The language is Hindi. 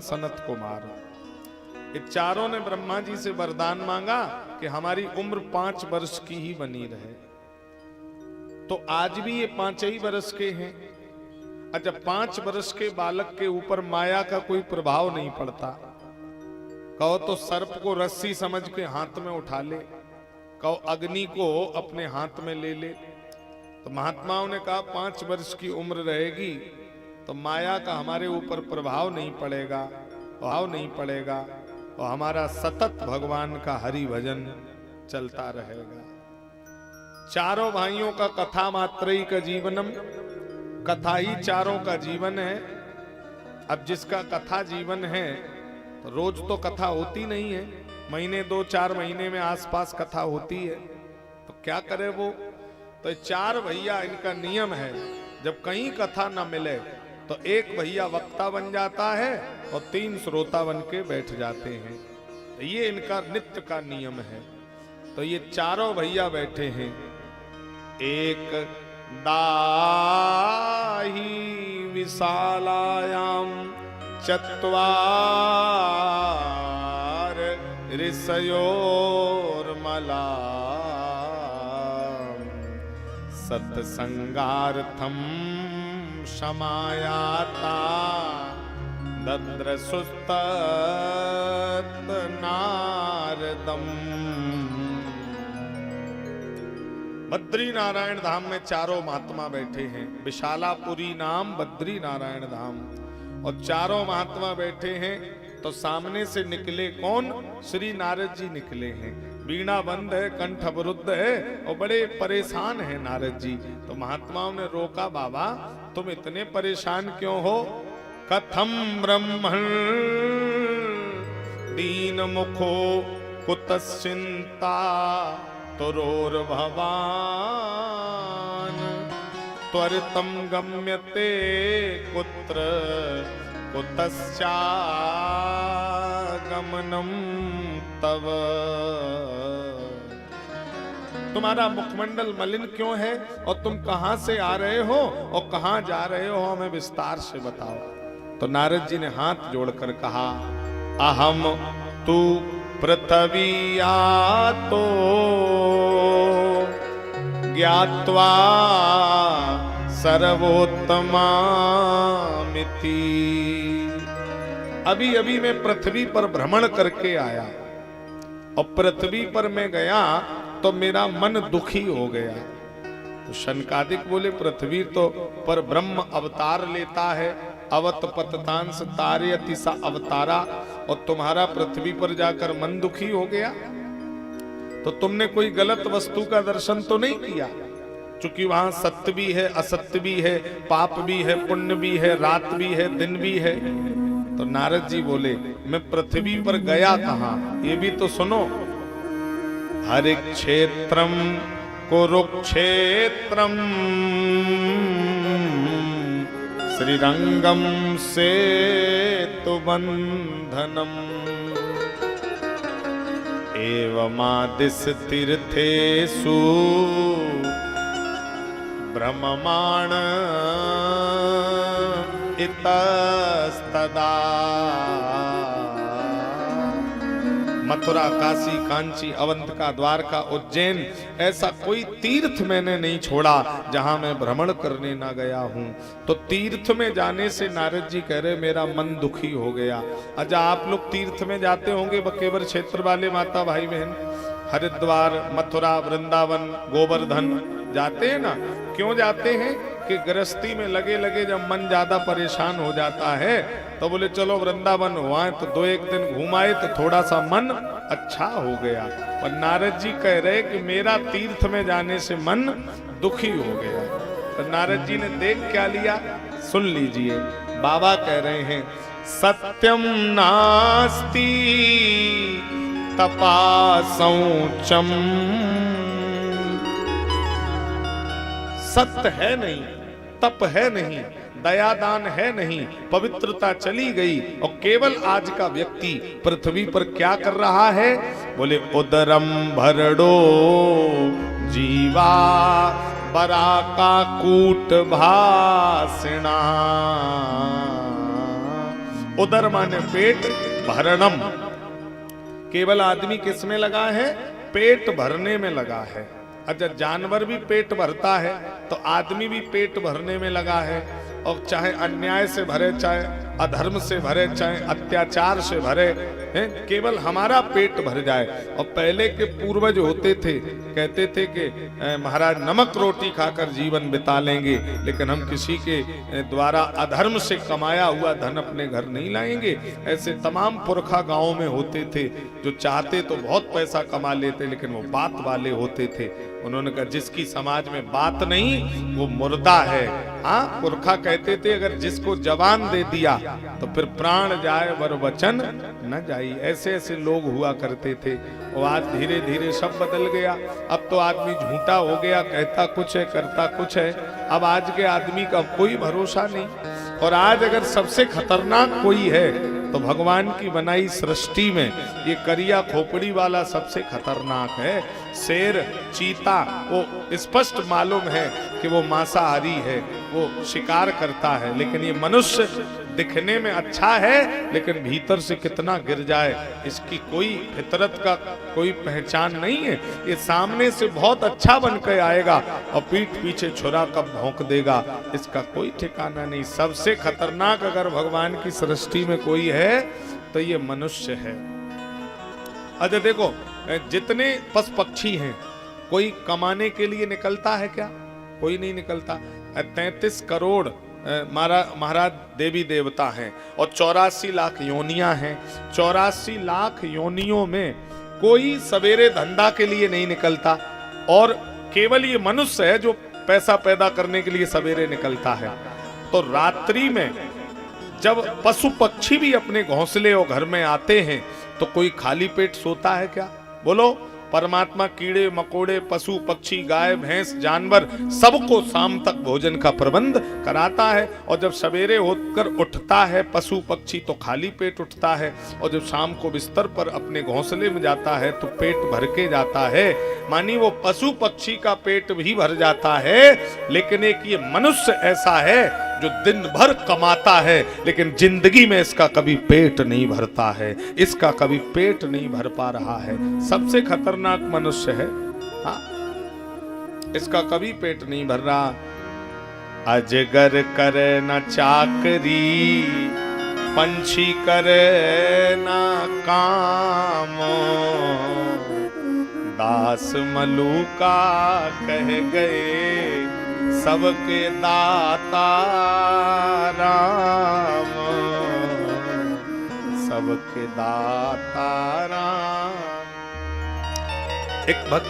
सनत कुमार। ये चारों ने ब्रह्मा जी से वरदान मांगा कि हमारी उम्र 5 वर्ष की ही बनी रहे। तो आज भी ये 5 ही वर्ष के हैं। अच्छा, 5 वर्ष के बालक के ऊपर माया का कोई प्रभाव नहीं पड़ता। कहो तो सर्प को रस्सी समझ के हाथ में उठा ले, कहो अग्नि को अपने हाथ में ले ले। तो महात्माओं ने कहा 5 वर्ष की उम्र रहेगी तो माया का हमारे ऊपर प्रभाव नहीं पड़ेगा, और हमारा सतत भगवान का हरि भजन चलता रहेगा। चारों भाइयों का कथा मात्रई का जीवनम, कथा ही चारों का जीवन है। अब जिसका कथा जीवन है तो रोज तो कथा होती नहीं है, महीने 2-4 महीने में आसपास कथा होती है, तो क्या करे वो। तो 4 भैया इनका नियम है, जब कहीं कथा ना मिले तो एक भैया वक्ता बन जाता है और 3 श्रोता बन के बैठ जाते हैं। तो ये इनका नित्य का नियम है। तो ये चारों भैया बैठे हैं। एक दाही विशालायाम चत्वार ऋषयोर्मला सत्संगार्थम क्षमायाता दद्रसुस्त नारदम। बद्री नारायण धाम में चारों महात्मा बैठे हैं। विशालापुरी नाम बद्री नारायण धाम, और चारों महात्मा बैठे हैं। तो सामने से निकले कौन? श्री नारद जी निकले हैं। वीणा बंद है, कंठ अवरुद्ध है और बड़े परेशान हैं नारद जी। तो महात्माओं ने रोका, बाबा तुम इतने परेशान क्यों हो? कथम ब्रह्मण दीन मुखो कुतश्चिंता तुरोर भवान त्वरितम गम्यते कुत्र कुतश्चा गमनम तव। तुम्हारा मुखमंडल मलिन क्यों है और तुम कहां से आ रहे हो और कहां जा रहे हो, हमें विस्तार से बताओ। तो नारद जी ने हाथ जोड़कर कहा, अहम तू पृथ्वी आतो ज्ञात्वा सर्वोत्तमामिति। अभी अभी मैं पृथ्वी पर भ्रमण करके आया, और पृथ्वी पर मैं गया तो मेरा मन दुखी हो गया। तो शनकादिक बोले, पृथ्वी तो पर ब्रह्म अवतार लेता है, अवत पततांस तारयति सा अवतारा, और तुम्हारा पृथ्वी पर जाकर मन दुखी हो गया। तो तुमने कोई गलत वस्तु का दर्शन तो नहीं किया, क्योंकि वहां सत्य भी है, असत्य भी है, पाप भी है, पुण्य भी है, रात भी है, दिन भी है। तो नारद जी बोले, मैं पृथ्वी पर गया कहां, ये भी तो सुनो। हरि क्षेत्रम कुरुक्षेत्रम श्रीरंगम सेतु बंधनम एवमादिश तीर्थेषु ब्रह्ममाण इतस्तदा। मथुरा, काशी, कांची, अवंतिका, द्वारका, उज्जैन, ऐसा कोई तीर्थ मैंने नहीं छोड़ा जहां मैं भ्रमण करने ना गया हूं। तो तीर्थ में जाने से नारद जी कह रहे मेरा मन दुखी हो गया। अच्छा, आप लोग तीर्थ में जाते होंगे, बकेवर क्षेत्र वाले माता भाई बहन, हरिद्वार, मथुरा, वृंदावन, गोवर्धन जाते हैं ना। क्यों जाते हैं? कि गृहस्थी में लगे लगे जब मन ज्यादा परेशान हो जाता है तो बोले चलो वृंदावन हुआ, तो 2-1 दिन घुमाए तो थोड़ा सा मन अच्छा हो गया। और नारद जी कह रहे कि मेरा तीर्थ में जाने से मन दुखी हो गया। तो नारद जी ने देख क्या लिया, सुन लीजिए। बाबा कह रहे हैं, सत्यम नास्ति तपासौचम। सत्य है नहीं, तप है नहीं, दयादान है नहीं, पवित्रता चली गई, और केवल आज का व्यक्ति पृथ्वी पर क्या कर रहा है? बोले उदरम भरडो जीवा बराका कूट भाषिणा उदर माने पेट, भरणम केवल आदमी किस में लगा है? पेट भरने में लगा है। अच्छा, जानवर भी पेट भरता है तो आदमी भी पेट भरने में लगा है। और चाहे अन्याय से भरे, चाहे अधर्म से भरे, चाहे अत्याचार से भरे, हैं, केवल हमारा पेट भर जाए। और पहले के पूर्वज होते थे, कहते थे कि महाराज नमक रोटी खाकर जीवन बिता लेंगे, लेकिन हम किसी के द्वारा अधर्म से कमाया हुआ धन अपने घर नहीं लाएंगे। ऐसे तमाम पुरखा गांवों में होते थे जो चाहते तो बहुत पैसा कमा लेते, लेकिन वो बात वाले होते थे। उन्होंने कहा जिसकी समाज में बात नहीं वो मुर्दा है। हाँ, पुरखा कहते थे अगर जिसको जवान दे दिया तो फिर प्राण जाए वर वचन न जाई। ऐसे ऐसे लोग हुआ करते थे। और आज धीरे धीरे सब बदल गया। अब तो आदमी झूठा हो गया, कहता कुछ है करता कुछ है। अब आज के आदमी का कोई भरोसा नहीं। और आज अगर सबसे खतरनाक कोई है तो भगवान की बनाई सृष्टि में ये करिया खोपड़ी वाला सबसे खतरनाक है। शेर, चीता, वो स्पष्ट मालूम है कि वो मांसाहारी है, वो शिकार करता है। लेकिन ये मनुष्य दिखने में अच्छा है लेकिन भीतर से कितना गिर जाए इसकी कोई फितरत का कोई पहचान नहीं है। ये सामने से बहुत अच्छा बन के आएगा और पीठ पीछे छुरा कब भौंक देगा इसका कोई ठिकाना नहीं। सबसे खतरनाक अगर भगवान की सृष्टि में कोई है तो ये मनुष्य है। अच्छा देखो, जितने पशु पक्षी हैं, कोई कमाने के लिए निकलता है क्या? कोई नहीं निकलता। 33 करोड़ महाराज देवी देवता हैं और 84 लाख योनियां हैं। 84 लाख योनियों में कोई सवेरे धंधा के लिए नहीं निकलता और केवल ये मनुष्य है जो पैसा पैदा करने के लिए सवेरे निकलता है। तो रात्रि में जब पशु पक्षी भी अपने घोंसले और घर में आते हैं तो कोई खाली पेट सोता है क्या? बोलो। परमात्मा कीड़े मकोड़े, पशु पक्षी, गाय भैंस, जानवर सबको शाम तक भोजन का प्रबंध कराता है। और जब सवेरे होकर उठता है पशु पक्षी तो खाली पेट उठता है, और जब शाम को बिस्तर पर अपने घोंसले में जाता है तो पेट भर के जाता है। मानी वो पशु पक्षी का पेट भी भर जाता है। लेकिन एक ये मनुष्य ऐसा है जो दिन भर कमाता है लेकिन जिंदगी में इसका कभी पेट नहीं भरता है, इसका कभी पेट नहीं भर पा रहा है। सबसे खतरनाक मनुष्य है। हाँ, इसका कभी पेट नहीं भर रहा। अजगर करे न चाकरी, पंछी करे न काम, दास मलूका कह गए सबके दाता राम, सबके दाता राम। एक भक्त